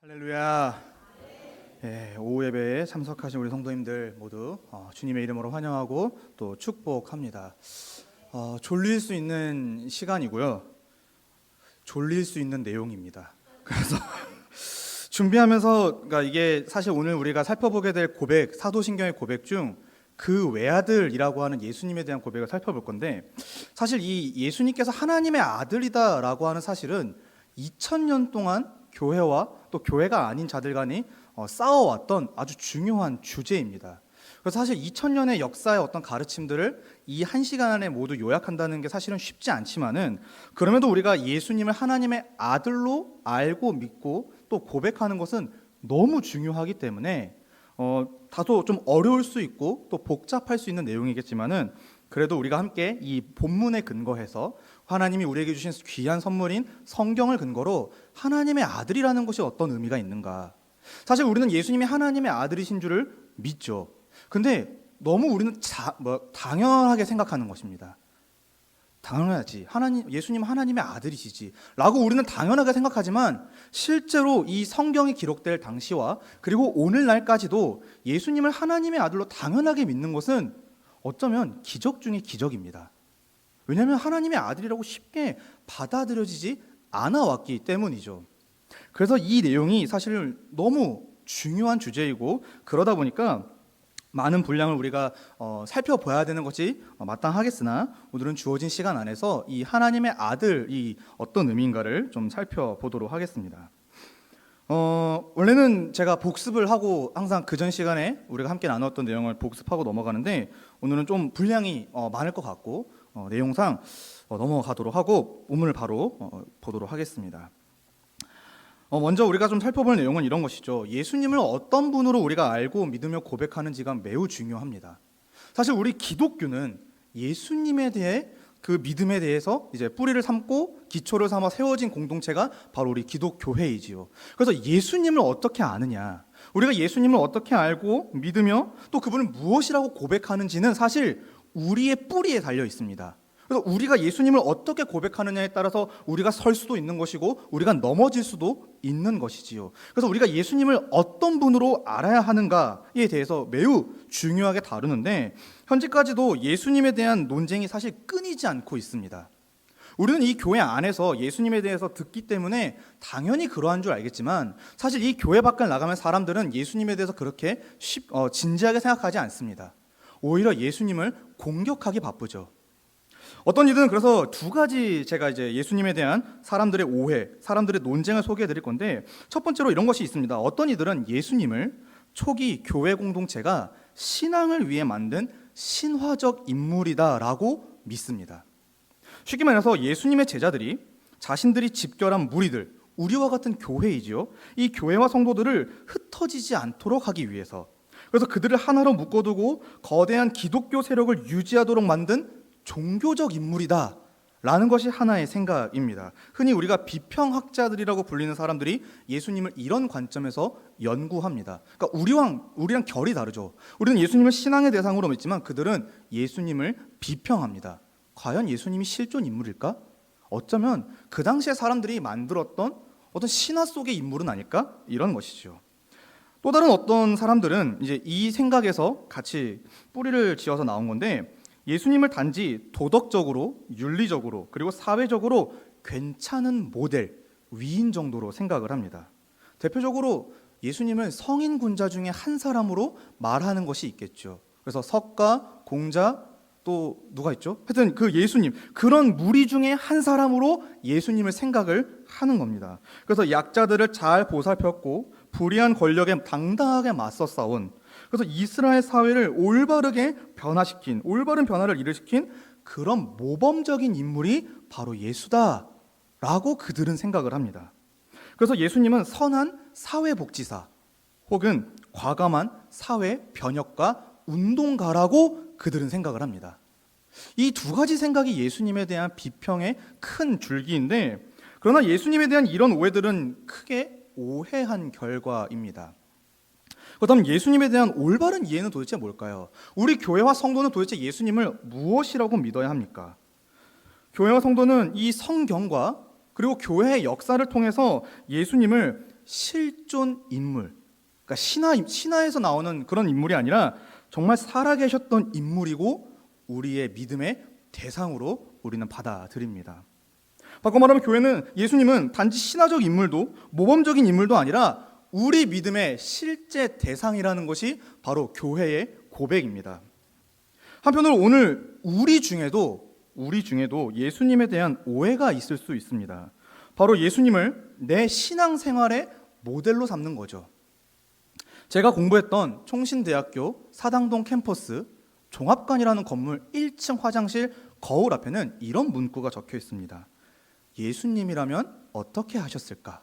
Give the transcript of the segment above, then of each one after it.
할렐루야. 오후 예배에 참석하신 우리 성도님들 모두 주님의 이름으로 환영하고 또 축복합니다. 졸릴 수 있는 시간이고요. 졸릴 수 있는 내용입니다. 그래서 준비하면서 그러니까 이게 사실 오늘 우리가 살펴보게 될 고백, 사도신경의 고백 중 그 외아들이라고 하는 예수님에 대한 고백을 살펴볼 건데, 사실 이 예수님께서 하나님의 아들이다라고 하는 사실은 2000년 동안 교회와 또 교회가 아닌 자들 간이 싸워왔던 아주 중요한 주제입니다. 그래서 사실 2000년의 역사의 어떤 가르침들을 이 한 시간 안에 모두 요약한다는 게 사실은 쉽지 않지만은, 그럼에도 우리가 예수님을 하나님의 아들로 알고 믿고 또 고백하는 것은 너무 중요하기 때문에 다소 좀 어려울 수 있고 또 복잡할 수 있는 내용이겠지만은, 그래도 우리가 함께 이 본문에 근거해서 하나님이 우리에게 주신 귀한 선물인 성경을 근거로 하나님의 아들이라는 것이 어떤 의미가 있는가. 사실 우리는 예수님이 하나님의 아들이신 줄을 믿죠. 근데 너무 우리는 당연하게 생각하는 것입니다. 당연하지, 예수님 하나님의 아들이시지 라고 우리는 당연하게 생각하지만, 실제로 이 성경이 기록될 당시와 그리고 오늘날까지도 예수님을 하나님의 아들로 당연하게 믿는 것은 어쩌면 기적 중의 기적입니다. 왜냐하면 하나님의 아들이라고 쉽게 받아들여지지 않아 왔기 때문이죠. 그래서 이 내용이 사실 너무 중요한 주제이고, 그러다 보니까 많은 분량을 우리가 살펴봐야 되는 것이 마땅하겠으나, 오늘은 주어진 시간 안에서 이 하나님의 아들이 어떤 의미인가를 좀 살펴보도록 하겠습니다. 원래는 제가 복습을 하고 항상 그전 시간에 우리가 함께 나눴던 내용을 복습하고 넘어가는데, 오늘은 좀 분량이 많을 것 같고 내용상 넘어가도록 하고 본문을 바로 보도록 하겠습니다. 먼저 우리가 좀 살펴볼 내용은 이런 것이죠. 예수님을 어떤 분으로 우리가 알고 믿으며 고백하는지가 매우 중요합니다. 사실 우리 기독교는 예수님에 대해, 그 믿음에 대해서 이제 뿌리를 삼고 기초를 삼아 세워진 공동체가 바로 우리 기독교회이지요. 그래서 예수님을 어떻게 아느냐, 우리가 예수님을 어떻게 알고 믿으며 또 그분을 무엇이라고 고백하는지는 사실 우리의 뿌리에 달려 있습니다. 그래서 우리가 예수님을 어떻게 고백하느냐에 따라서 우리가 설 수도 있는 것이고 우리가 넘어질 수도 있는 것이지요. 그래서 우리가 예수님을 어떤 분으로 알아야 하는가에 대해서 매우 중요하게 다루는데, 현재까지도 예수님에 대한 논쟁이 사실 끊이지 않고 있습니다. 우리는 이 교회 안에서 예수님에 대해서 듣기 때문에 당연히 그러한 줄 알겠지만, 사실 이 교회 밖을 나가면 사람들은 예수님에 대해서 그렇게 진지하게 생각하지 않습니다. 오히려 예수님을 공격하기 바쁘죠. 어떤 이들은 그래서 두 가지, 제가 이제 예수님에 대한 사람들의 오해, 사람들의 논쟁을 소개해 드릴 건데, 첫 번째로 이런 것이 있습니다. 어떤 이들은 예수님을 초기 교회 공동체가 신앙을 위해 만든 신화적 인물이다라고 믿습니다. 쉽게 말해서 예수님의 제자들이 자신들이 집결한 무리들, 우리와 같은 교회이지요. 이 교회와 성도들을 흩어지지 않도록 하기 위해서, 그래서 그들을 하나로 묶어두고 거대한 기독교 세력을 유지하도록 만든 종교적 인물이다 라는 것이 하나의 생각입니다. 흔히 우리가 비평학자들이라고 불리는 사람들이 예수님을 이런 관점에서 연구합니다. 그러니까 우리랑 결이 다르죠. 우리는 예수님을 신앙의 대상으로 믿지만 그들은 예수님을 비평합니다. 과연 예수님이 실존 인물일까? 어쩌면 그 당시에 사람들이 만들었던 어떤 신화 속의 인물은 아닐까? 이런 것이죠. 또 다른 어떤 사람들은 이제 이 생각에서 같이 뿌리를 지어서 나온 건데, 예수님을 단지 도덕적으로, 윤리적으로, 그리고 사회적으로 괜찮은 모델, 위인 정도로 생각을 합니다. 대표적으로 예수님은 성인 군자 중에 한 사람으로 말하는 것이 있겠죠. 그래서 석가, 공자, 또 누가 있죠? 하여튼 그 예수님, 그런 무리 중에 한 사람으로 예수님을 생각을 하는 겁니다. 그래서 약자들을 잘 보살폈고 불의한 권력에 당당하게 맞서 싸운, 그래서 이스라엘 사회를 올바르게 변화시킨, 올바른 변화를 일으킨 그런 모범적인 인물이 바로 예수다라고 그들은 생각을 합니다. 그래서 예수님은 선한 사회복지사 혹은 과감한 사회 변혁가, 운동가라고 그들은 생각을 합니다. 이 두 가지 생각이 예수님에 대한 비평의 큰 줄기인데, 그러나 예수님에 대한 이런 오해들은 크게 오해한 결과입니다. 그렇다면 예수님에 대한 올바른 이해는 도대체 뭘까요? 우리 교회와 성도는 도대체 예수님을 무엇이라고 믿어야 합니까? 교회와 성도는 이 성경과 그리고 교회의 역사를 통해서 예수님을 실존 인물, 그러니까 신화에서 나오는 그런 인물이 아니라 정말 살아계셨던 인물이고 우리의 믿음의 대상으로 우리는 받아들입니다. 바꿔 말하면 예수님은 단지 신화적 인물도 모범적인 인물도 아니라 우리 믿음의 실제 대상이라는 것이 바로 교회의 고백입니다. 한편으로 오늘 우리 중에도 예수님에 대한 오해가 있을 수 있습니다. 바로 예수님을 내 신앙생활의 모델로 삼는 거죠. 제가 공부했던 총신대학교 사당동 캠퍼스 종합관이라는 건물 1층 화장실 거울 앞에는 이런 문구가 적혀 있습니다. 예수님이라면 어떻게 하셨을까?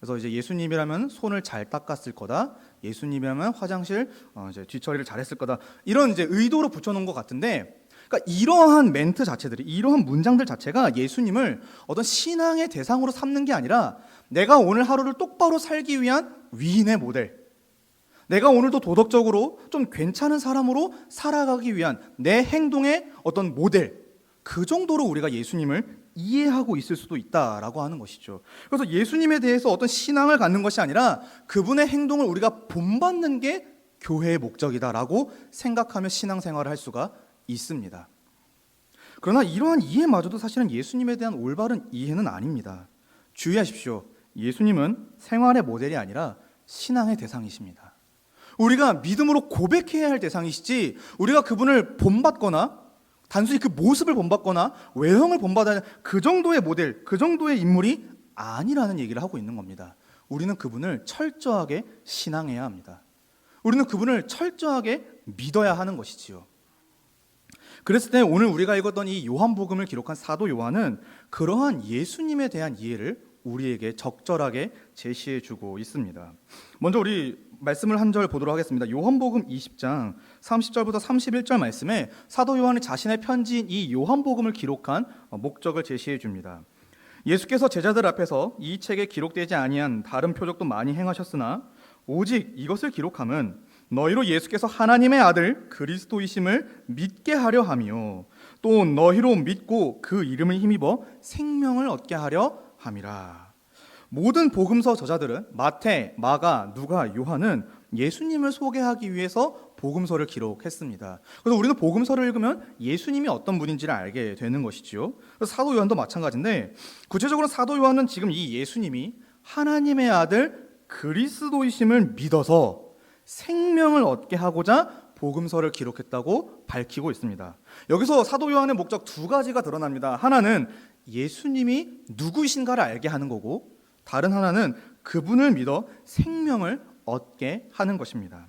그래서 이제 예수님이라면 손을 잘 닦았을 거다. 예수님이라면 화장실 이제 뒤처리를 잘했을 거다. 이런 이제 의도로 붙여놓은 것 같은데, 그러니까 이러한 멘트 자체들이, 이러한 문장들 자체가 예수님을 어떤 신앙의 대상으로 삼는 게 아니라 내가 오늘 하루를 똑바로 살기 위한 위인의 모델, 내가 오늘도 도덕적으로 좀 괜찮은 사람으로 살아가기 위한 내 행동의 어떤 모델, 그 정도로 우리가 예수님을 이해하고 있을 수도 있다라고 하는 것이죠. 그래서 예수님에 대해서 어떤 신앙을 갖는 것이 아니라 그분의 행동을 우리가 본받는 게 교회의 목적이다라고 생각하며 신앙생활을 할 수가 있습니다. 그러나 이러한 이해마저도 사실은 예수님에 대한 올바른 이해는 아닙니다. 주의하십시오. 예수님은 생활의 모델이 아니라 신앙의 대상이십니다. 우리가 믿음으로 고백해야 할 대상이시지 우리가 그분을 본받거나 단순히 그 모습을 본받거나 외형을 본받아야 그 정도의 모델, 그 정도의 인물이 아니라는 얘기를 하고 있는 겁니다. 우리는 그분을 철저하게 신앙해야 합니다. 우리는 그분을 철저하게 믿어야 하는 것이지요. 그랬을 때 오늘 우리가 읽었던 이 요한복음을 기록한 사도 요한은 그러한 예수님에 대한 이해를 우리에게 적절하게 제시해주고 있습니다. 먼저 우리 말씀을 한 절 보도록 하겠습니다. 요한복음 20장 30절부터 31절 말씀에 사도 요한이 자신의 편지인 이 요한복음을 기록한 목적을 제시해 줍니다. 예수께서 제자들 앞에서 이 책에 기록되지 아니한 다른 표적도 많이 행하셨으나 오직 이것을 기록함은 너희로 예수께서 하나님의 아들 그리스도이심을 믿게 하려 함이요 또 너희로 믿고 그 이름을 힘입어 생명을 얻게 하려 함이라. 모든 복음서 저자들은 마태, 마가, 누가, 요한은 예수님을 소개하기 위해서 복음서를 기록했습니다. 그래서 우리는 복음서를 읽으면 예수님이 어떤 분인지를 알게 되는 것이지요. 그래서 사도 요한도 마찬가지인데 구체적으로 사도 요한은 지금 이 예수님이 하나님의 아들 그리스도이심을 믿어서 생명을 얻게 하고자 복음서를 기록했다고 밝히고 있습니다. 여기서 사도 요한의 목적 두 가지가 드러납니다. 하나는 예수님이 누구이신가를 알게 하는 거고 다른 하나는 그분을 믿어 생명을 얻게 하는 것입니다.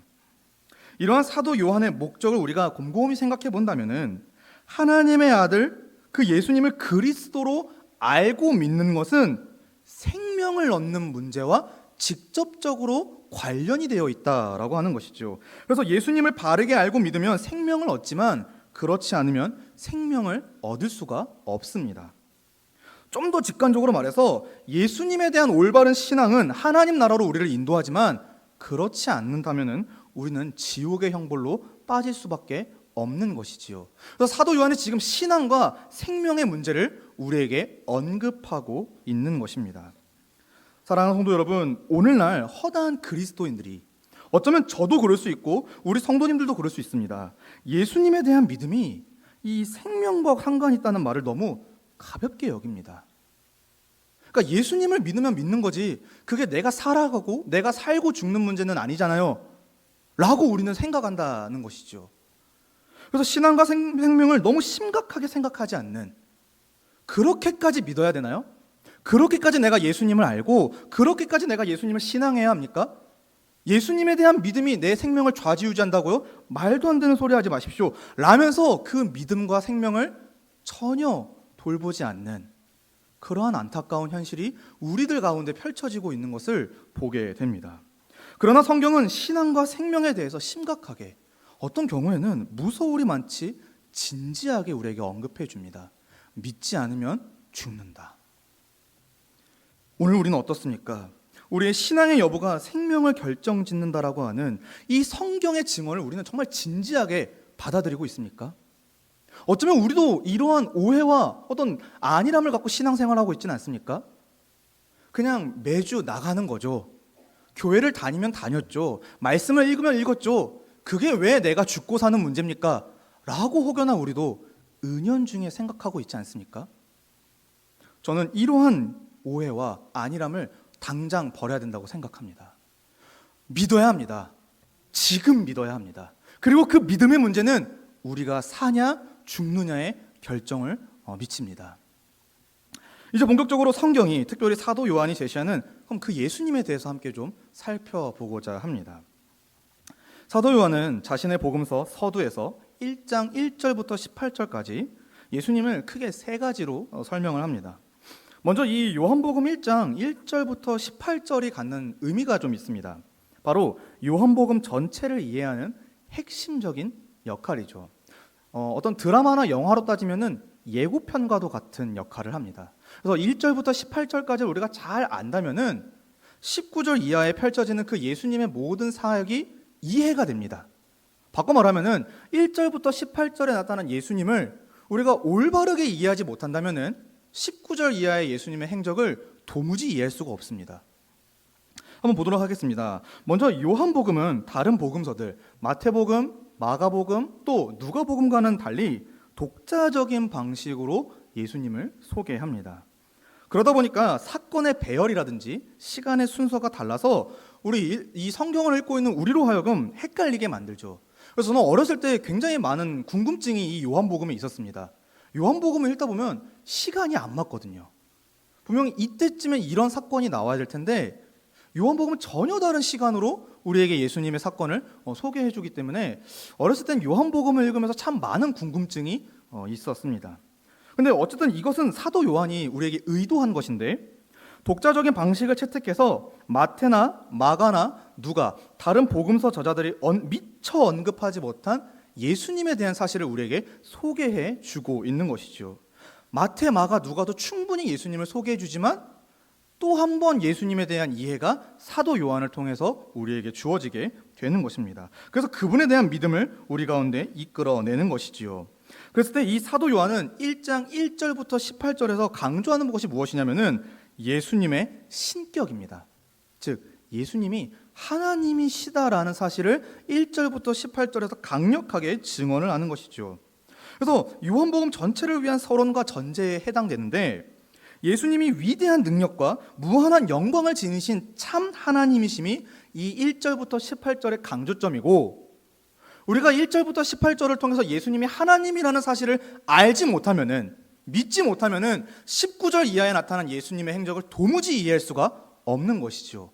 이러한 사도 요한의 목적을 우리가 곰곰이 생각해 본다면은 하나님의 아들 그 예수님을 그리스도로 알고 믿는 것은 생명을 얻는 문제와 직접적으로 관련이 되어 있다라고 하는 것이죠. 그래서 예수님을 바르게 알고 믿으면 생명을 얻지만 그렇지 않으면 생명을 얻을 수가 없습니다. 좀 더 직관적으로 말해서 예수님에 대한 올바른 신앙은 하나님 나라로 우리를 인도하지만 그렇지 않는다면 우리는 지옥의 형벌로 빠질 수밖에 없는 것이지요. 그래서 사도 요한이 지금 신앙과 생명의 문제를 우리에게 언급하고 있는 것입니다. 사랑하는 성도 여러분, 오늘날 허다한 그리스도인들이 어쩌면 저도 그럴 수 있고 우리 성도님들도 그럴 수 있습니다. 예수님에 대한 믿음이 이 생명과 상관이 있다는 말을 너무 가볍게 여깁니다. 그러니까 예수님을 믿으면 믿는 거지 그게 내가 살아가고 내가 살고 죽는 문제는 아니잖아요 라고 우리는 생각한다는 것이죠. 그래서 신앙과 생명을 너무 심각하게 생각하지 않는, 그렇게까지 믿어야 되나요? 그렇게까지 내가 예수님을 알고 그렇게까지 내가 예수님을 신앙해야 합니까? 예수님에 대한 믿음이 내 생명을 좌지우지한다고요? 말도 안 되는 소리 하지 마십시오 라면서 그 믿음과 생명을 전혀 돌보지 않는 그러한 안타까운 현실이 우리들 가운데 펼쳐지고 있는 것을 보게 됩니다. 그러나 성경은 신앙과 생명에 대해서 심각하게, 어떤 경우에는 무서울이 많지 진지하게 우리에게 언급해 줍니다. 믿지 않으면 죽는다. 오늘 우리는 어떻습니까? 우리의 신앙의 여부가 생명을 결정짓는다라고 하는 이 성경의 증언을 우리는 정말 진지하게 받아들이고 있습니까? 어쩌면 우리도 이러한 오해와 어떤 안일함을 갖고 신앙생활하고 있지는 않습니까? 그냥 매주 나가는 거죠. 교회를 다니면 다녔죠. 말씀을 읽으면 읽었죠. 그게 왜 내가 죽고 사는 문제입니까? 라고 혹여나 우리도 은연중에 생각하고 있지 않습니까? 저는 이러한 오해와 안일함을 당장 버려야 된다고 생각합니다. 믿어야 합니다. 지금 믿어야 합니다. 그리고 그 믿음의 문제는 우리가 사냐 죽느냐의 결정을 미칩니다. 이제 본격적으로 성경이, 특별히 사도 요한이 제시하는 그럼 그 예수님에 대해서 함께 좀 살펴보고자 합니다. 사도 요한은 자신의 복음서 서두에서 1장 1절부터 18절까지 예수님을 크게 세 가지로 설명을 합니다. 먼저 이 요한복음 1장 1절부터 18절이 갖는 의미가 좀 있습니다. 바로 요한복음 전체를 이해하는 핵심적인 역할이죠. 어떤 드라마나 영화로 따지면은 예고편과도 같은 역할을 합니다. 그래서 1절부터 18절까지 우리가 잘 안다면은 19절 이하에 펼쳐지는 그 예수님의 모든 사역이 이해가 됩니다. 바꿔 말하면은 1절부터 18절에 나타난 예수님을 우리가 올바르게 이해하지 못한다면은 19절 이하의 예수님의 행적을 도무지 이해할 수가 없습니다. 한번 보도록 하겠습니다. 먼저 요한복음은 다른 복음서들, 마태복음, 마가복음, 또 누가복음과는 달리 독자적인 방식으로 예수님을 소개합니다. 그러다 보니까 사건의 배열이라든지 시간의 순서가 달라서 우리 이 성경을 읽고 있는 우리로 하여금 헷갈리게 만들죠. 그래서 저는 어렸을 때 굉장히 많은 궁금증이 이 요한복음에 있었습니다. 요한복음을 읽다 보면 시간이 안 맞거든요. 분명히 이때쯤에 이런 사건이 나와야 될 텐데 요한복음은 전혀 다른 시간으로 우리에게 예수님의 사건을 소개해 주기 때문에 어렸을 땐 요한복음을 읽으면서 참 많은 궁금증이 있었습니다. 근데 어쨌든 이것은 사도 요한이 우리에게 의도한 것인데 독자적인 방식을 채택해서 마태나 마가나 누가 다른 복음서 저자들이 미처 언급하지 못한 예수님에 대한 사실을 우리에게 소개해 주고 있는 것이죠. 마태, 마가, 누가도 충분히 예수님을 소개해 주지만 또 한 번 예수님에 대한 이해가 사도 요한을 통해서 우리에게 주어지게 되는 것입니다. 그래서 그분에 대한 믿음을 우리 가운데 이끌어내는 것이지요. 그랬을 때 이 사도 요한은 1장 1절부터 18절에서 강조하는 것이 무엇이냐면은 예수님의 신격입니다. 즉 예수님이 하나님이시다라는 사실을 1절부터 18절에서 강력하게 증언을 하는 것이죠. 그래서 요한복음 전체를 위한 서론과 전제에 해당되는데 예수님이 위대한 능력과 무한한 영광을 지니신 참 하나님이심이 이 1절부터 18절의 강조점이고 우리가 1절부터 18절을 통해서 예수님이 하나님이라는 사실을 알지 못하면은 믿지 못하면은 19절 이하에 나타난 예수님의 행적을 도무지 이해할 수가 없는 것이죠.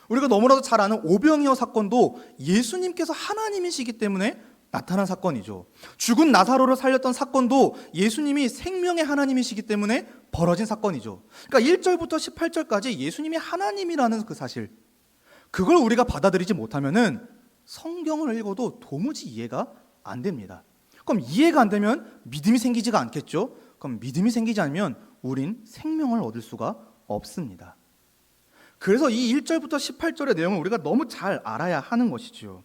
우리가 너무나도 잘 아는 오병이어 사건도 예수님께서 하나님이시기 때문에 나타난 사건이죠. 죽은 나사로를 살렸던 사건도 예수님이 생명의 하나님이시기 때문에 벌어진 사건이죠. 그러니까 1절부터 18절까지 예수님이 하나님이라는 그 사실, 그걸 우리가 받아들이지 못하면은 성경을 읽어도 도무지 이해가 안 됩니다. 그럼 이해가 안 되면 믿음이 생기지가 않겠죠? 그럼 믿음이 생기지 않으면 우린 생명을 얻을 수가 없습니다. 그래서 이 1절부터 18절의 내용을 우리가 너무 잘 알아야 하는 것이죠.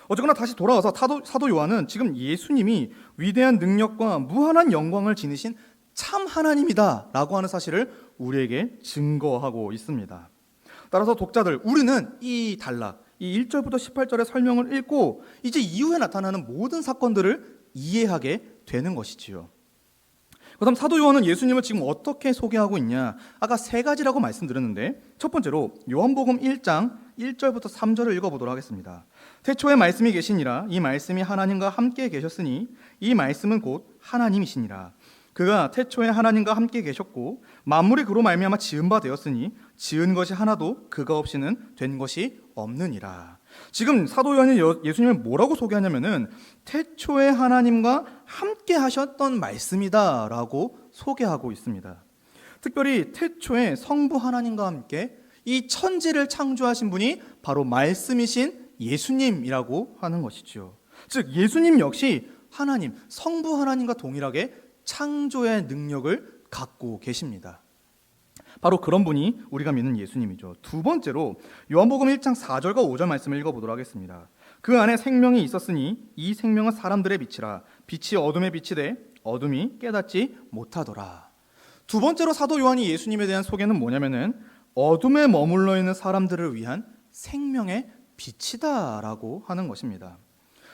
어쨌거나 다시 돌아와서 사도 요한은 지금 예수님이 위대한 능력과 무한한 영광을 지니신 참 하나님이다 라고 하는 사실을 우리에게 증거하고 있습니다. 따라서 독자들, 우리는 이 1절부터 18절의 설명을 읽고 이제 이후에 나타나는 모든 사건들을 이해하게 되는 것이지요. 그다음 사도 요한은 예수님을 지금 어떻게 소개하고 있냐? 아까 세 가지라고 말씀드렸는데 첫 번째로 요한복음 1장 1절부터 3절을 읽어보도록 하겠습니다. 태초에 말씀이 계시니라. 이 말씀이 하나님과 함께 계셨으니 이 말씀은 곧 하나님이시니라. 그가 태초에 하나님과 함께 계셨고 만물이 그로 말미암아 지은 바 되었으니 지은 것이 하나도 그가 없이는 된 것이 없느니라. 지금 사도 요한이 예수님을 뭐라고 소개하냐면은 태초에 하나님과 함께 하셨던 말씀이다라고 소개하고 있습니다. 특별히 태초에 성부 하나님과 함께 이 천지를 창조하신 분이 바로 말씀이신 예수님이라고 하는 것이죠. 즉 예수님 역시 하나님, 성부 하나님과 동일하게 창조의 능력을 갖고 계십니다. 바로 그런 분이 우리가 믿는 예수님이죠. 두 번째로 요한복음 1장 4절과 5절 말씀을 읽어보도록 하겠습니다. 그 안에 생명이 있었으니 이 생명은 사람들의 빛이라. 빛이 어둠에 비치되 어둠이 깨닫지 못하더라. 두 번째로 사도 요한이 예수님에 대한 소개는 뭐냐면은 어둠에 머물러 있는 사람들을 위한 생명의 빛이다라고 하는 것입니다.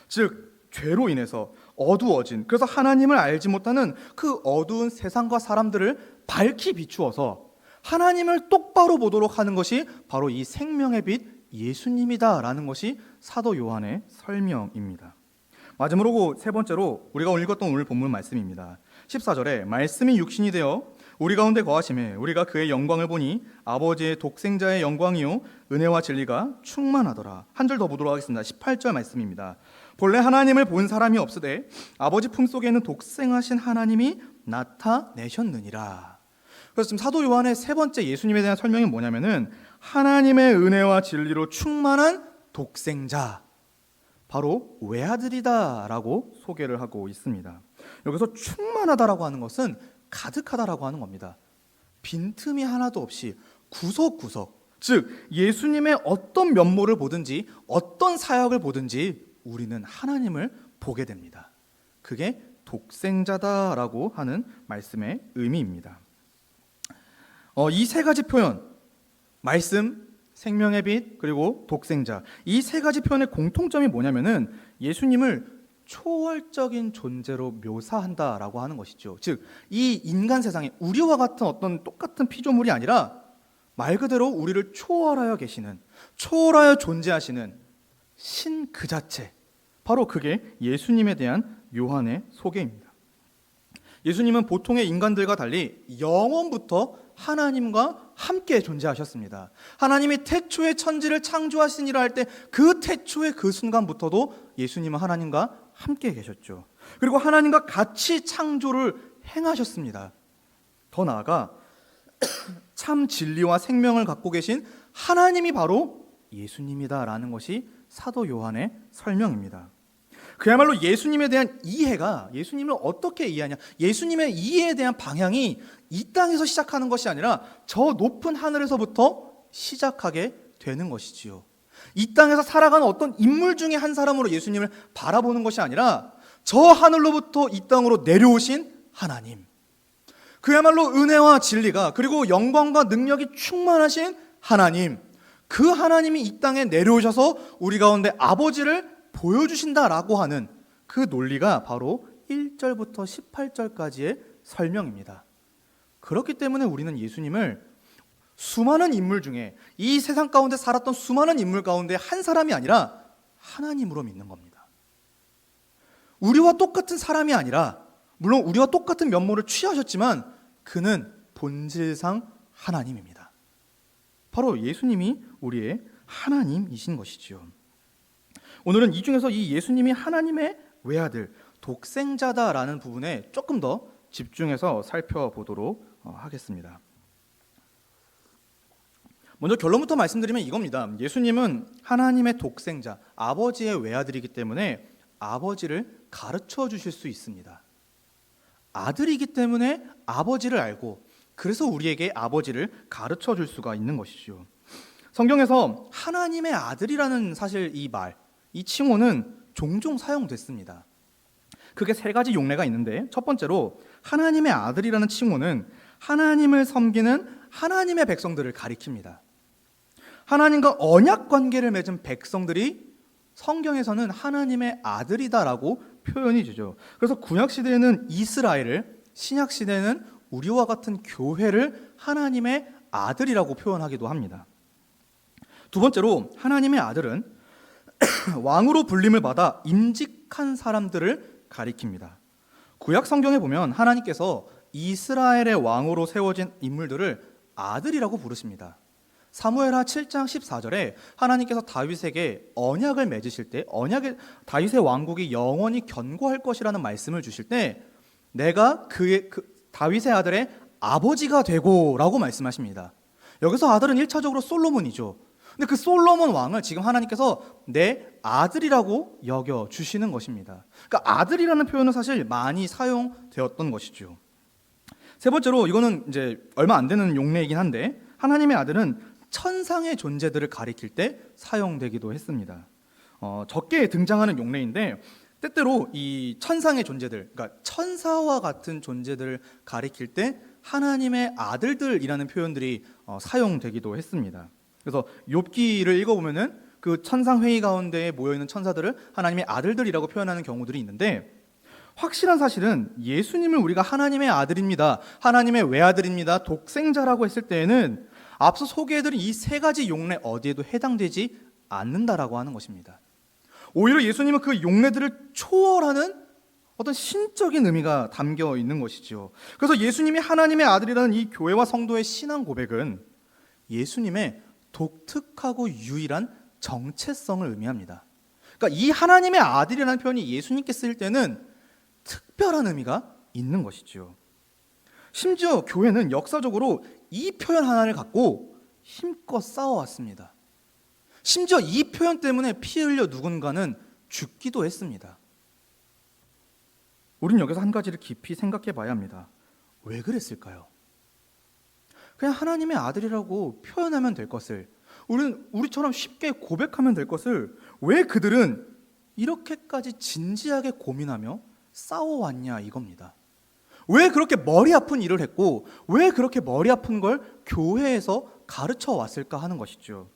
즉 죄로 인해서 어두워진, 그래서 하나님을 알지 못하는 그 어두운 세상과 사람들을 밝히 비추어서 하나님을 똑바로 보도록 하는 것이 바로 이 생명의 빛 예수님이다라는 것이 사도 요한의 설명입니다. 마지막으로 세 번째로 우리가 읽었던 오늘 본문 말씀입니다. 14절에 말씀이 육신이 되어 우리 가운데 거하심에 우리가 그의 영광을 보니 아버지의 독생자의 영광이요 은혜와 진리가 충만하더라. 한 절 더 보도록 하겠습니다. 18절 말씀입니다. 본래 하나님을 본 사람이 없으되 아버지 품속에는 독생하신 하나님이 나타내셨느니라. 그래서 지금 사도 요한의 세 번째 예수님에 대한 설명이 뭐냐면은 하나님의 은혜와 진리로 충만한 독생자, 바로 외아들이다라고 소개를 하고 있습니다. 여기서 충만하다라고 하는 것은 가득하다라고 하는 겁니다. 빈틈이 하나도 없이 구석구석, 즉 예수님의 어떤 면모를 보든지 어떤 사역을 보든지 우리는 하나님을 보게 됩니다. 그게 독생자다라고 하는 말씀의 의미입니다. 이 세 가지 표현, 말씀, 생명의 빛, 그리고 독생자, 이 세 가지 표현의 공통점이 뭐냐면은 예수님을 초월적인 존재로 묘사한다라고 하는 것이죠. 즉, 이 인간 세상에 우리와 같은 어떤 똑같은 피조물이 아니라 말 그대로 우리를 초월하여 계시는, 초월하여 존재하시는 신 그 자체, 바로 그게 예수님에 대한 요한의 소개입니다. 예수님은 보통의 인간들과 달리 영원부터 하나님과 함께 존재하셨습니다. 하나님이 태초에 천지를 창조하시니라 할 때 그 태초의 그 순간부터도 예수님은 하나님과 함께 계셨죠. 그리고 하나님과 같이 창조를 행하셨습니다. 더 나아가 참 진리와 생명을 갖고 계신 하나님이 바로 예수님이다라는 것이 사도 요한의 설명입니다. 그야말로 예수님에 대한 이해가, 예수님을 어떻게 이해하냐, 예수님의 이해에 대한 방향이 이 땅에서 시작하는 것이 아니라 저 높은 하늘에서부터 시작하게 되는 것이지요. 이 땅에서 살아가는 어떤 인물 중에 한 사람으로 예수님을 바라보는 것이 아니라 저 하늘로부터 이 땅으로 내려오신 하나님, 그야말로 은혜와 진리가 그리고 영광과 능력이 충만하신 하나님, 그 하나님이 이 땅에 내려오셔서 우리 가운데 아버지를 보여주신다라고 하는 그 논리가 바로 1절부터 18절까지의 설명입니다. 그렇기 때문에 우리는 예수님을 수많은 인물 중에, 이 세상 가운데 살았던 수많은 인물 가운데 한 사람이 아니라 하나님으로 믿는 겁니다. 우리와 똑같은 사람이 아니라, 물론 우리와 똑같은 면모를 취하셨지만 그는 본질상 하나님입니다. 바로 예수님이 우리의 하나님이신 것이지요. 오늘은 이 중에서 이 예수님이 하나님의 외아들, 독생자다라는 부분에 조금 더 집중해서 살펴보도록 하겠습니다. 먼저 결론부터 말씀드리면 이겁니다. 예수님은 하나님의 독생자, 아버지의 외아들이기 때문에 아버지를 가르쳐 주실 수 있습니다. 아들이기 때문에 아버지를 알고, 그래서 우리에게 아버지를 가르쳐 줄 수가 있는 것이죠. 성경에서 하나님의 아들이라는 사실 이 칭호는 종종 사용됐습니다. 그게 세 가지 용례가 있는데, 첫 번째로 하나님의 아들이라는 칭호는 하나님을 섬기는 하나님의 백성들을 가리킵니다. 하나님과 언약 관계를 맺은 백성들이 성경에서는 하나님의 아들이다라고 표현이 되죠. 그래서 구약 시대에는 이스라엘을, 신약 시대에는 우리와 같은 교회를 하나님의 아들이라고 표현하기도 합니다. 두 번째로 하나님의 아들은 왕으로 불림을 받아 임직한 사람들을 가리킵니다. 구약 성경에 보면 하나님께서 이스라엘의 왕으로 세워진 인물들을 아들이라고 부르십니다. 사무엘하 7장 14절에 하나님께서 다윗에게 언약을 맺으실 때, 다윗의 왕국이 영원히 견고할 것이라는 말씀을 주실 때 내가 다윗의 아들의 아버지가 되고라고 말씀하십니다. 여기서 아들은 1차적으로 솔로몬이죠. 근데 그 솔로몬 왕을 지금 하나님께서 내 아들이라고 여겨 주시는 것입니다. 그러니까 아들이라는 표현은 사실 많이 사용되었던 것이죠. 세 번째로, 이거는 이제 얼마 안 되는 용례이긴 한데, 하나님의 아들은 천상의 존재들을 가리킬 때 사용되기도 했습니다. 적게 등장하는 용례인데, 때때로 이 천상의 존재들, 그러니까 천사와 같은 존재들을 가리킬 때 하나님의 아들들이라는 표현들이 사용되기도 했습니다. 그래서 욥기를 읽어보면은 그 천상 회의 가운데에 모여 있는 천사들을 하나님의 아들들이라고 표현하는 경우들이 있는데, 확실한 사실은 예수님을 우리가 하나님의 아들입니다, 하나님의 외아들입니다, 독생자라고 했을 때에는 앞서 소개해드린 이 세 가지 용례 어디에도 해당되지 않는다라고 하는 것입니다. 오히려 예수님은 그 용례들을 초월하는 어떤 신적인 의미가 담겨 있는 것이죠. 그래서 예수님이 하나님의 아들이라는 이 교회와 성도의 신앙 고백은 예수님의 독특하고 유일한 정체성을 의미합니다. 그러니까 이 하나님의 아들이라는 표현이 예수님께 쓰일 때는 특별한 의미가 있는 것이죠. 심지어 교회는 역사적으로 이 표현 하나를 갖고 힘껏 싸워왔습니다. 심지어 이 표현 때문에 피 흘려 누군가는 죽기도 했습니다. 우린 여기서 한 가지를 깊이 생각해 봐야 합니다. 왜 그랬을까요? 그냥 하나님의 아들이라고 표현하면 될 것을, 우리처럼 쉽게 고백하면 될 것을 왜 그들은 이렇게까지 진지하게 고민하며 싸워왔냐 이겁니다. 왜 그렇게 머리 아픈 일을 했고 왜 그렇게 머리 아픈 걸 교회에서 가르쳐 왔을까 하는 것이죠.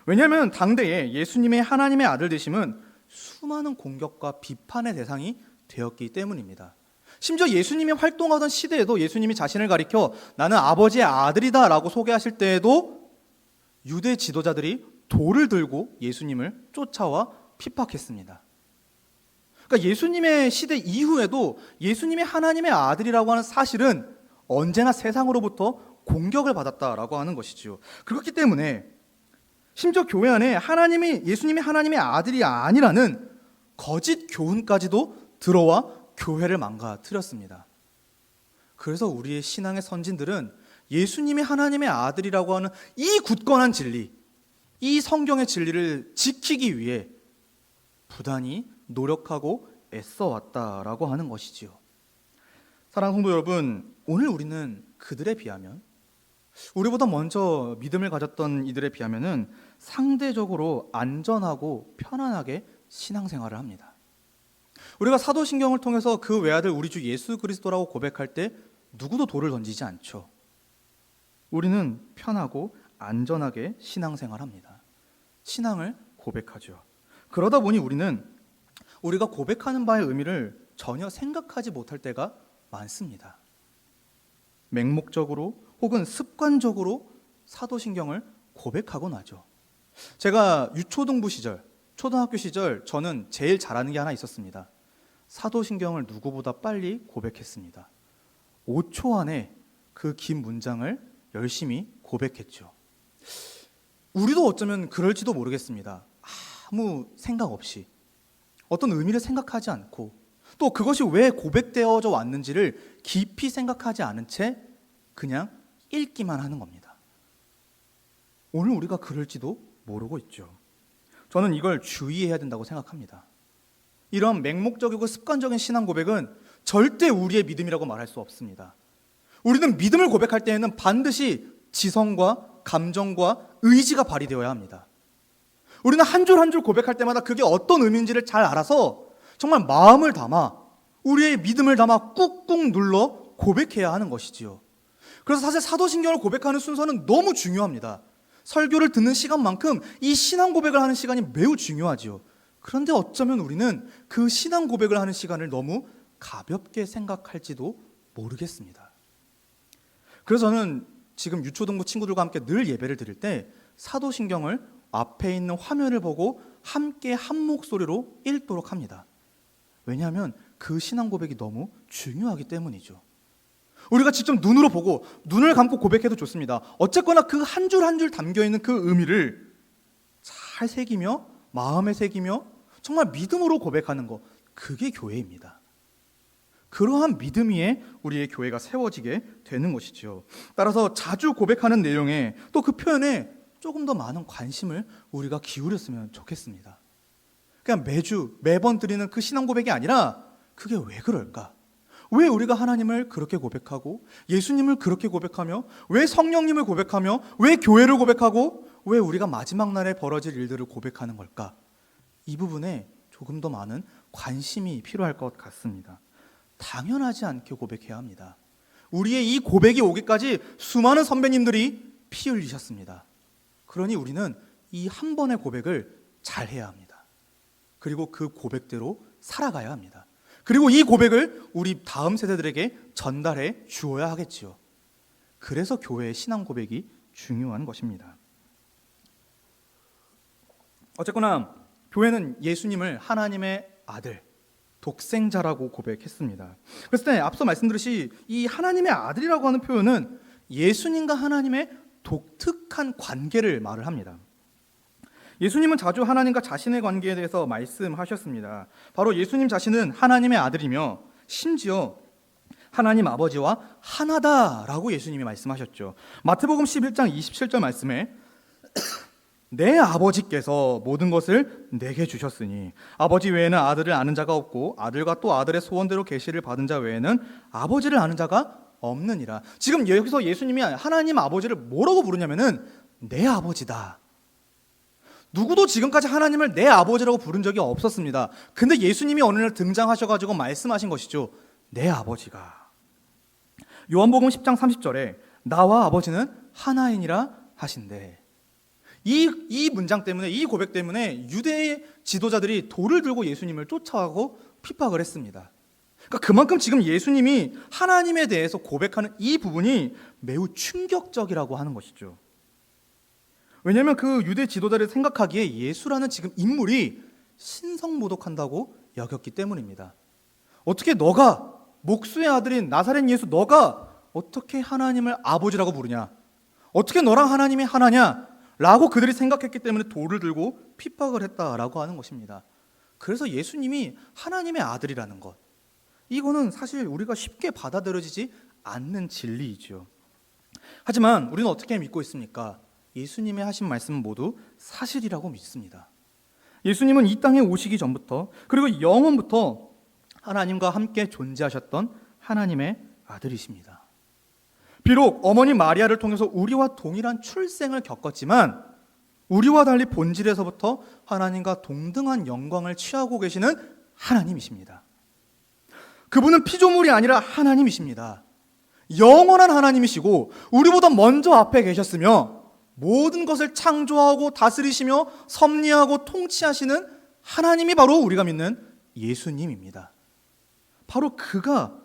왜냐하면 당대에 예수님의 하나님의 아들 되심은 수많은 공격과 비판의 대상이 되었기 때문입니다. 심지어 예수님이 활동하던 시대에도 예수님이 자신을 가리켜 나는 아버지의 아들이다 라고 소개하실 때에도 유대 지도자들이 돌을 들고 예수님을 쫓아와 핍박했습니다. 그러니까 예수님의 시대 이후에도 예수님이 하나님의 아들이라고 하는 사실은 언제나 세상으로부터 공격을 받았다라고 하는 것이지요. 그렇기 때문에 심지어 교회 안에 예수님이 하나님의 아들이 아니라는 거짓 교훈까지도 들어와 교회를 망가뜨렸습니다. 그래서 우리의 신앙의 선진들은 예수님이 하나님의 아들이라고 하는 이 굳건한 진리, 이 성경의 진리를 지키기 위해 부단히 노력하고 애써왔다라고 하는 것이지요. 사랑하는 성도 여러분, 오늘 우리는 그들에 비하면, 우리보다 먼저 믿음을 가졌던 이들에 비하면은 상대적으로 안전하고 편안하게 신앙생활을 합니다. 우리가 사도신경을 통해서 그 외아들 우리 주 예수 그리스도라고 고백할 때 누구도 돌을 던지지 않죠. 우리는 편하고 안전하게 신앙생활합니다. 신앙을 고백하죠. 그러다 보니 우리는 우리가 고백하는 바의 의미를 전혀 생각하지 못할 때가 많습니다. 맹목적으로 혹은 습관적으로 사도신경을 고백하곤 하죠. 제가 유초등부 시절, 초등학교 시절 저는 제일 잘하는 게 하나 있었습니다. 사도신경을 누구보다 빨리 고백했습니다. 5초 안에 그 긴 문장을 열심히 고백했죠. 우리도 어쩌면 그럴지도 모르겠습니다. 아무 생각 없이, 어떤 의미를 생각하지 않고, 또 그것이 왜 고백되어져 왔는지를 깊이 생각하지 않은 채 그냥 읽기만 하는 겁니다. 오늘 우리가 그럴지도 모르고 있죠. 저는 이걸 주의해야 된다고 생각합니다. 이런 맹목적이고 습관적인 신앙 고백은 절대 우리의 믿음이라고 말할 수 없습니다. 우리는 믿음을 고백할 때에는 반드시 지성과 감정과 의지가 발휘되어야 합니다. 우리는 한 줄 한 줄 고백할 때마다 그게 어떤 의미인지를 잘 알아서 정말 마음을 담아, 우리의 믿음을 담아 꾹꾹 눌러 고백해야 하는 것이지요. 그래서 사실 사도신경을 고백하는 순서는 너무 중요합니다. 설교를 듣는 시간만큼 이 신앙 고백을 하는 시간이 매우 중요하지요. 그런데 어쩌면 우리는 그 신앙 고백을 하는 시간을 너무 가볍게 생각할지도 모르겠습니다. 그래서 저는 지금 유초등부 친구들과 함께 늘 예배를 드릴 때 사도신경을 앞에 있는 화면을 보고 함께 한 목소리로 읽도록 합니다. 왜냐하면 그 신앙 고백이 너무 중요하기 때문이죠. 우리가 직접 눈으로 보고 눈을 감고 고백해도 좋습니다. 어쨌거나 그 한 줄 한 줄 담겨있는 그 의미를 잘 새기며 마음에 새기며 정말 믿음으로 고백하는 것, 그게 교회입니다. 그러한 믿음 위에 우리의 교회가 세워지게 되는 것이죠. 따라서 자주 고백하는 내용에 또 그 표현에 조금 더 많은 관심을 우리가 기울였으면 좋겠습니다. 그냥 매번 드리는 그 신앙 고백이 아니라 그게 왜 그럴까? 왜 우리가 하나님을 그렇게 고백하고 예수님을 그렇게 고백하며 왜 성령님을 고백하며 왜 교회를 고백하고 왜 우리가 마지막 날에 벌어질 일들을 고백하는 걸까? 이 부분에 조금 더 많은 관심이 필요할 것 같습니다. 당연하지 않게 고백해야 합니다. 우리의 이 고백이 오기까지 수많은 선배님들이 피 흘리셨습니다. 그러니 우리는 이 한 번의 고백을 잘 해야 합니다. 그리고 그 고백대로 살아가야 합니다. 그리고 이 고백을 우리 다음 세대들에게 전달해 주어야 하겠지요. 그래서 교회의 신앙 고백이 중요한 것입니다. 어쨌거나 교회는 예수님을 하나님의 아들, 독생자라고 고백했습니다. 그랬을 때 앞서 말씀드렸듯이 이 하나님의 아들이라고 하는 표현은 예수님과 하나님의 독특한 관계를 말을 합니다. 예수님은 자주 하나님과 자신의 관계에 대해서 말씀하셨습니다. 바로 예수님 자신은 하나님의 아들이며 심지어 하나님 아버지와 하나다라고 예수님이 말씀하셨죠. 마태복음 11장 27절 말씀에 내 아버지께서 모든 것을 내게 주셨으니 아버지 외에는 아들을 아는 자가 없고 아들과 또 아들의 소원대로 계시를 받은 자 외에는 아버지를 아는 자가 없느니라. 지금 여기서 예수님이 하나님 아버지를 뭐라고 부르냐면은 내 아버지다. 누구도 지금까지 하나님을 내 아버지라고 부른 적이 없었습니다. 근데 예수님이 어느 날 등장하셔가지고 말씀하신 것이죠. 내 아버지가. 요한복음 10장 30절에 나와 아버지는 하나이니라 하신대. 이 문장 때문에, 이 고백 때문에 유대의 지도자들이 돌을 들고 예수님을 쫓아가고 핍박을 했습니다. 그러니까 그만큼 지금 예수님이 하나님에 대해서 고백하는 이 부분이 매우 충격적이라고 하는 것이죠. 왜냐하면 그 유대 지도자를 생각하기에 예수라는 지금 인물이 신성모독한다고 여겼기 때문입니다. 어떻게 너가 목수의 아들인 나사렛 예수 너가 어떻게 하나님을 아버지라고 부르냐? 어떻게 너랑 하나님이 하나냐? 라고 그들이 생각했기 때문에 돌을 들고 핍박을 했다라고 하는 것입니다. 그래서 예수님이 하나님의 아들이라는 것, 이거는 사실 우리가 쉽게 받아들여지지 않는 진리이죠. 하지만 우리는 어떻게 믿고 있습니까? 예수님의 하신 말씀은 모두 사실이라고 믿습니다. 예수님은 이 땅에 오시기 전부터 그리고 영원부터 하나님과 함께 존재하셨던 하나님의 아들이십니다. 비록 어머니 마리아를 통해서 우리와 동일한 출생을 겪었지만 우리와 달리 본질에서부터 하나님과 동등한 영광을 취하고 계시는 하나님이십니다. 그분은 피조물이 아니라 하나님이십니다. 영원한 하나님이시고 우리보다 먼저 앞에 계셨으며 모든 것을 창조하고 다스리시며 섭리하고 통치하시는 하나님이 바로 우리가 믿는 예수님입니다. 바로 그가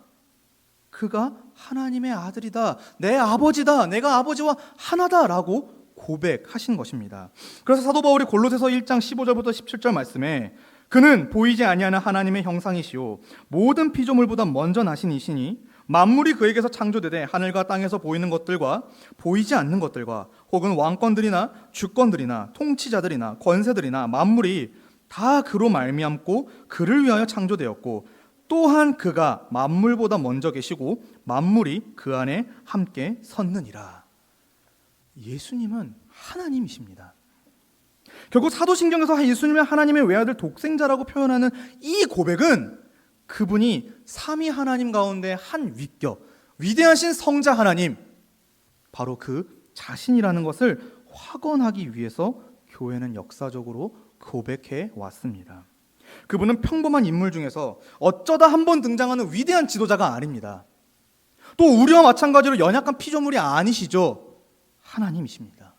하나님의 아들이다, 내 아버지다, 내가 아버지와 하나다라고 고백하신 것입니다. 그래서 사도 바울이 골로새서 1장 15절부터 17절 말씀에 그는 보이지 아니하는 하나님의 형상이시요 모든 피조물보다 먼저 나신 이시니 만물이 그에게서 창조되되 하늘과 땅에서 보이는 것들과 보이지 않는 것들과 혹은 왕권들이나 주권들이나 통치자들이나 권세들이나 만물이 다 그로 말미암고 그를 위하여 창조되었고 또한 그가 만물보다 먼저 계시고 만물이 그 안에 함께 섰느니라. 예수님은 하나님이십니다. 결국 사도신경에서 예수님을 하나님의 외아들 독생자라고 표현하는 이 고백은 그분이 삼위 하나님 가운데 한 위격, 위대하신 성자 하나님, 바로 그 자신이라는 것을 확언하기 위해서 교회는 역사적으로 고백해 왔습니다. 그분은 평범한 인물 중에서 어쩌다 한 번 등장하는 위대한 지도자가 아닙니다. 또 우리와 마찬가지로 연약한 피조물이 아니시죠. 하나님이십니다.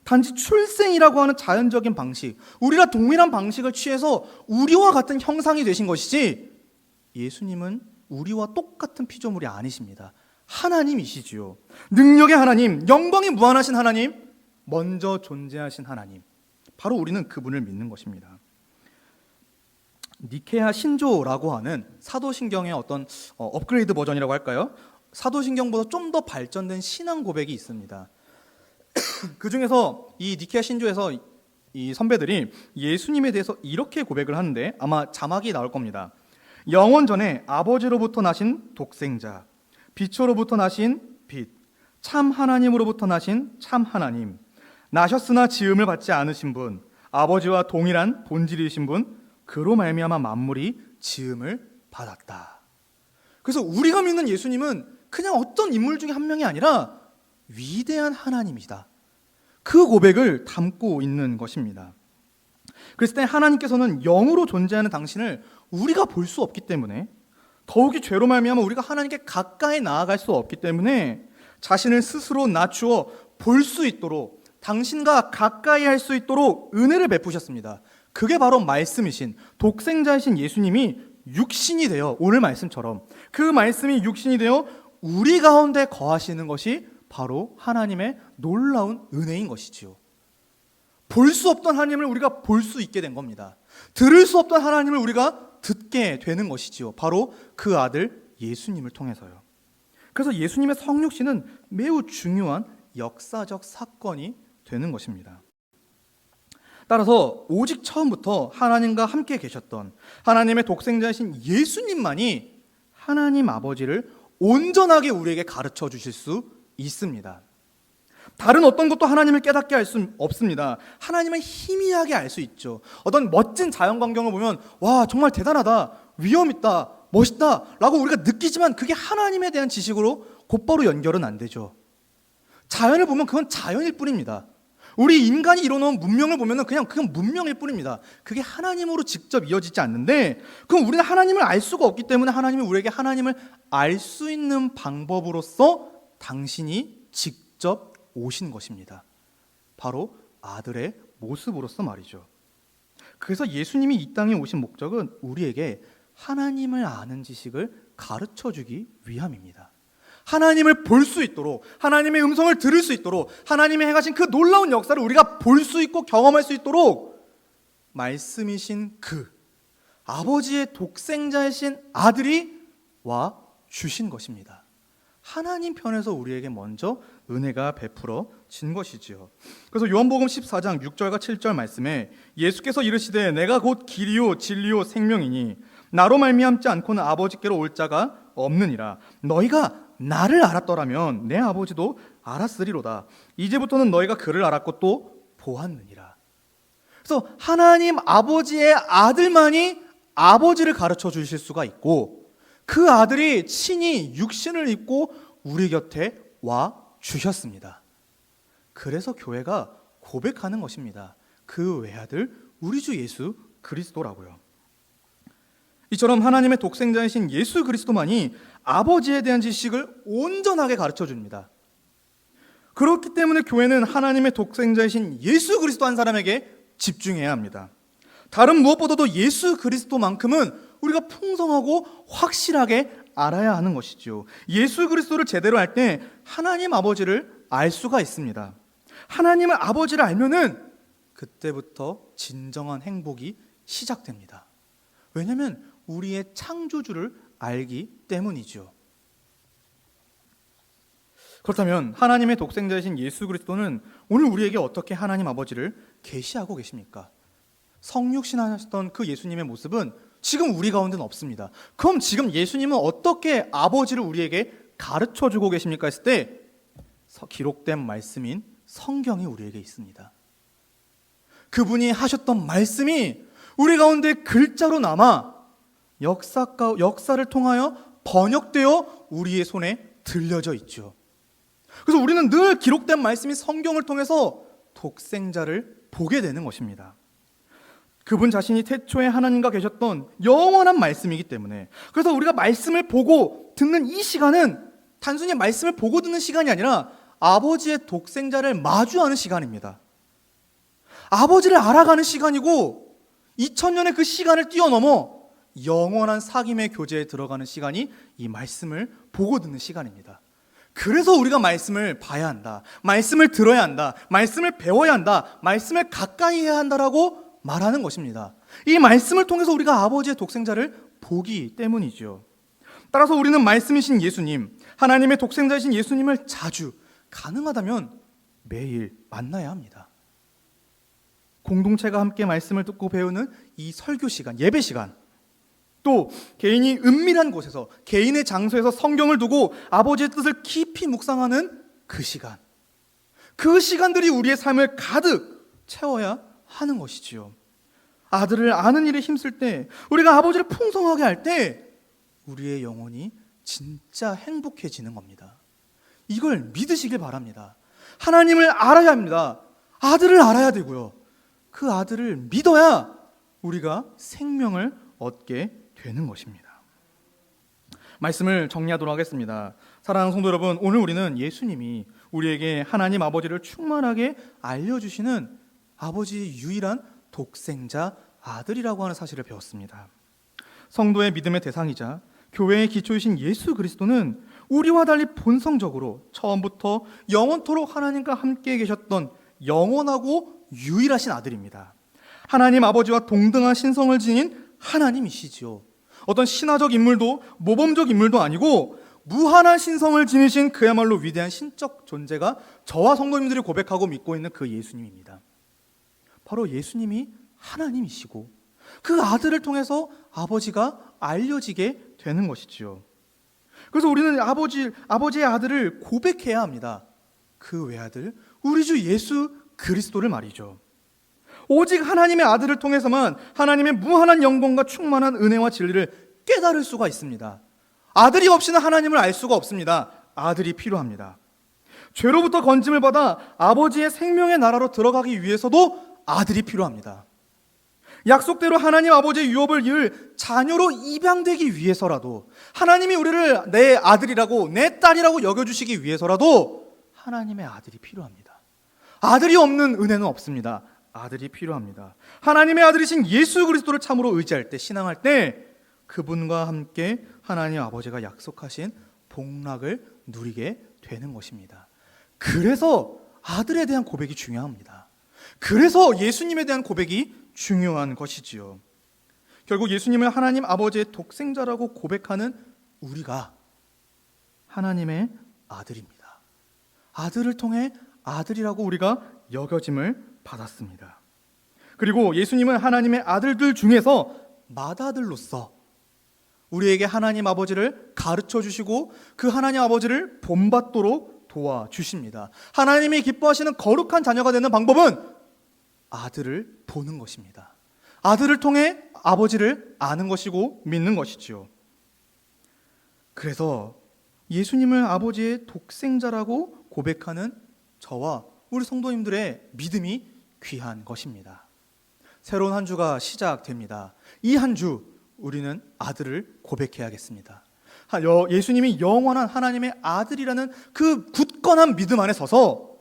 단지 출생이라고 하는 자연적인 방식, 우리가 동일한 방식을 취해서 우리와 같은 형상이 되신 것이지 예수님은 우리와 똑같은 피조물이 아니십니다. 하나님이시지요. 능력의 하나님, 영광이 무한하신 하나님, 먼저 존재하신 하나님, 바로 우리는 그분을 믿는 것입니다. 니케아 신조라고 하는 사도신경의 어떤 업그레이드 버전이라고 할까요? 사도신경보다 좀 더 발전된 신앙 고백이 있습니다. 그 중에서 이 니케아 신조에서 이 선배들이 예수님에 대해서 이렇게 고백을 하는데 아마 자막이 나올 겁니다. 영원 전에 아버지로부터 나신 독생자, 빛으로부터 나신 빛, 참 하나님으로부터 나신 참 하나님, 나셨으나 지음을 받지 않으신 분, 아버지와 동일한 본질이신 분, 그로 말미암아 만물이 지음을 받았다. 그래서 우리가 믿는 예수님은 그냥 어떤 인물 중에 한 명이 아니라 위대한 하나님이시다. 그 고백을 담고 있는 것입니다. 그랬을 때 하나님께서는 영으로 존재하는 당신을 우리가 볼 수 없기 때문에 더욱이 죄로 말미암아 우리가 하나님께 가까이 나아갈 수 없기 때문에 자신을 스스로 낮추어 볼 수 있도록, 당신과 가까이 할 수 있도록 은혜를 베푸셨습니다. 그게 바로 말씀이신, 독생자이신 예수님이 육신이 되어, 오늘 말씀처럼 그 말씀이 육신이 되어 우리 가운데 거하시는 것이 바로 하나님의 놀라운 은혜인 것이지요. 볼 수 없던 하나님을 우리가 볼 수 있게 된 겁니다. 들을 수 없던 하나님을 우리가 듣게 되는 것이지요. 바로 그 아들 예수님을 통해서요. 그래서 예수님의 성육신은 매우 중요한 역사적 사건이 되는 것입니다. 따라서 오직 처음부터 하나님과 함께 계셨던 하나님의 독생자이신 예수님만이 하나님 아버지를 온전하게 우리에게 가르쳐 주실 수 있습니다. 다른 어떤 것도 하나님을 깨닫게 할 수 없습니다. 하나님을 희미하게 알 수 있죠. 어떤 멋진 자연광경을 보면 와, 정말 대단하다, 위험 있다, 멋있다 라고 우리가 느끼지만 그게 하나님에 대한 지식으로 곧바로 연결은 안 되죠. 자연을 보면 그건 자연일 뿐입니다. 우리 인간이 이뤄놓은 문명을 보면 그건 문명일 뿐입니다. 그게 하나님으로 직접 이어지지 않는데, 그럼 우리는 하나님을 알 수가 없기 때문에 하나님이 우리에게 하나님을 알 수 있는 방법으로서 당신이 직접 오신 것입니다. 바로 아들의 모습으로서 말이죠. 그래서 예수님이 이 땅에 오신 목적은 우리에게 하나님을 아는 지식을 가르쳐주기 위함입니다. 하나님을 볼 수 있도록, 하나님의 음성을 들을 수 있도록, 하나님이 행하신 그 놀라운 역사를 우리가 볼 수 있고 경험할 수 있도록 말씀이신 그 아버지의 독생자이신 아들이 와 주신 것입니다. 하나님 편에서 우리에게 먼저 은혜가 베풀어진 것이지요. 그래서 요한복음 14장 6절과 7절 말씀에 예수께서 이르시되 내가 곧 길이요 진리요 생명이니 나로 말미암지 않고는 아버지께로 올 자가 없느니라. 너희가 나를 알았더라면 내 아버지도 알았으리로다. 이제부터는 너희가 그를 알았고 또 보았느니라. 그래서 하나님 아버지의 아들만이 아버지를 가르쳐 주실 수가 있고, 그 아들이 친히 육신을 입고 우리 곁에 와 주셨습니다. 그래서 교회가 고백하는 것입니다. 그 외아들 우리 주 예수 그리스도라고요. 이처럼 하나님의 독생자이신 예수 그리스도만이 아버지에 대한 지식을 온전하게 가르쳐 줍니다. 그렇기 때문에 교회는 하나님의 독생자이신 예수 그리스도 한 사람에게 집중해야 합니다. 다른 무엇보다도 예수 그리스도만큼은 우리가 풍성하고 확실하게 알아야 하는 것이죠. 예수 그리스도를 제대로 알 때 하나님 아버지를 알 수가 있습니다. 하나님의 아버지를 알면은 그때부터 진정한 행복이 시작됩니다. 왜냐하면 우리의 창조주를 알기 때문이죠. 그렇다면 하나님의 독생자이신 예수 그리스도는 오늘 우리에게 어떻게 하나님 아버지를 계시하고 계십니까? 성육신하셨던 그 예수님의 모습은 지금 우리 가운데는 없습니다. 그럼 지금 예수님은 어떻게 아버지를 우리에게 가르쳐주고 계십니까? 했을 때 기록된 말씀인 성경이 우리에게 있습니다. 그분이 하셨던 말씀이 우리 가운데 글자로 남아 역사를 통하여 번역되어 우리의 손에 들려져 있죠. 그래서 우리는 늘 기록된 말씀이 성경을 통해서 독생자를 보게 되는 것입니다. 그분 자신이 태초에 하나님과 계셨던 영원한 말씀이기 때문에, 그래서 우리가 말씀을 보고 듣는 이 시간은 단순히 말씀을 보고 듣는 시간이 아니라 아버지의 독생자를 마주하는 시간입니다. 아버지를 알아가는 시간이고 2000년의 그 시간을 뛰어넘어 영원한 사귐의 교제에 들어가는 시간이 이 말씀을 보고 듣는 시간입니다. 그래서 우리가 말씀을 봐야 한다, 말씀을 들어야 한다, 말씀을 배워야 한다, 말씀을 가까이 해야 한다라고 말하는 것입니다. 이 말씀을 통해서 우리가 아버지의 독생자를 보기 때문이죠. 따라서 우리는 말씀이신 예수님, 하나님의 독생자이신 예수님을 자주, 가능하다면 매일 만나야 합니다. 공동체가 함께 말씀을 듣고 배우는 이 설교 시간, 예배 시간, 또 개인이 은밀한 곳에서, 개인의 장소에서 성경을 두고 아버지의 뜻을 깊이 묵상하는 그 시간, 그 시간들이 우리의 삶을 가득 채워야 하는 것이지요. 아들을 아는 일에 힘쓸 때, 우리가 아버지를 풍성하게 할 때 우리의 영혼이 진짜 행복해지는 겁니다. 이걸 믿으시길 바랍니다. 하나님을 알아야 합니다. 아들을 알아야 되고요. 그 아들을 믿어야 우리가 생명을 얻게 되는 것입니다. 말씀을 정리하도록 하겠습니다. 사랑하는 성도 여러분, 오늘 우리는 예수님이 우리에게 하나님 아버지를 충만하게 알려주시는 아버지의 유일한 독생자 아들이라고 하는 사실을 배웠습니다. 성도의 믿음의 대상이자 교회의 기초이신 예수 그리스도는 우리와 달리 본성적으로 처음부터 영원토록 하나님과 함께 계셨던 영원하고 유일하신 아들입니다. 하나님 아버지와 동등한 신성을 지닌 하나님이시지요. 어떤 신화적 인물도 모범적 인물도 아니고 무한한 신성을 지니신 그야말로 위대한 신적 존재가 저와 성도님들이 고백하고 믿고 있는 그 예수님입니다. 바로 예수님이 하나님이시고 그 아들을 통해서 아버지가 알려지게 되는 것이지요. 그래서 우리는 아버지의 아들을 고백해야 합니다. 그 외아들, 우리 주 예수 그리스도를 말이죠. 오직 하나님의 아들을 통해서만 하나님의 무한한 영광과 충만한 은혜와 진리를 깨달을 수가 있습니다. 아들이 없이는 하나님을 알 수가 없습니다. 아들이 필요합니다. 죄로부터 건짐을 받아 아버지의 생명의 나라로 들어가기 위해서도 아들이 필요합니다. 약속대로 하나님 아버지의 유업을 이을 자녀로 입양되기 위해서라도, 하나님이 우리를 내 아들이라고 내 딸이라고 여겨주시기 위해서라도 하나님의 아들이 필요합니다. 아들이 없는 은혜는 없습니다. 아들이 필요합니다. 하나님의 아들이신 예수 그리스도를 참으로 의지할 때, 신앙할 때 그분과 함께 하나님 아버지가 약속하신 복락을 누리게 되는 것입니다. 그래서 아들에 대한 고백이 중요합니다. 그래서 예수님에 대한 고백이 중요한 것이지요. 결국 예수님을 하나님 아버지의 독생자라고 고백하는 우리가 하나님의 아들입니다. 아들을 통해 아들이라고 우리가 여겨짐을 받았습니다. 그리고 예수님은 하나님의 아들들 중에서 맏아들로서 우리에게 하나님 아버지를 가르쳐 주시고 그 하나님 아버지를 본받도록 도와주십니다. 하나님이 기뻐하시는 거룩한 자녀가 되는 방법은 아들을 보는 것입니다. 아들을 통해 아버지를 아는 것이고 믿는 것이지요. 그래서 예수님을 아버지의 독생자라고 고백하는 저와 우리 성도님들의 믿음이 귀한 것입니다. 새로운 한 주가 시작됩니다. 이 한 주 우리는 아들을 고백해야겠습니다. 예수님이 영원한 하나님의 아들이라는 그 굳건한 믿음 안에 서서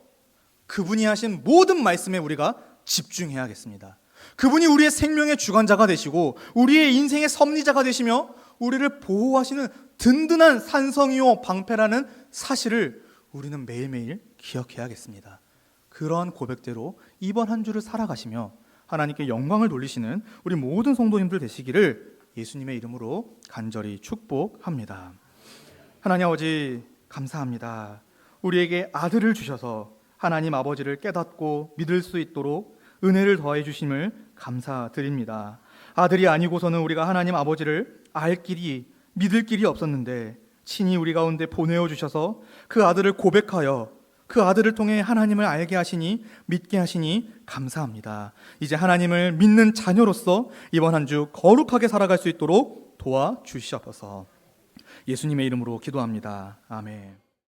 그분이 하신 모든 말씀에 우리가 집중해야겠습니다. 그분이 우리의 생명의 주관자가 되시고 우리의 인생의 섭리자가 되시며 우리를 보호하시는 든든한 산성이요 방패라는 사실을 우리는 매일매일 기억해야겠습니다. 그러한 고백대로 이번 한 주를 살아가시며 하나님께 영광을 돌리시는 우리 모든 성도님들 되시기를 예수님의 이름으로 간절히 축복합니다. 하나님 아버지 감사합니다. 우리에게 아들을 주셔서 하나님 아버지를 깨닫고 믿을 수 있도록 은혜를 더해 주심을 감사드립니다. 아들이 아니고서는 우리가 하나님 아버지를 알 길이, 믿을 길이 없었는데 친히 우리 가운데 보내어 주셔서 그 아들을 고백하여 그 아들을 통해 하나님을 알게 하시니, 믿게 하시니 감사합니다. 이제 하나님을 믿는 자녀로서 이번 한 주 거룩하게 살아갈 수 있도록 도와주시옵소서. 예수님의 이름으로 기도합니다. 아멘.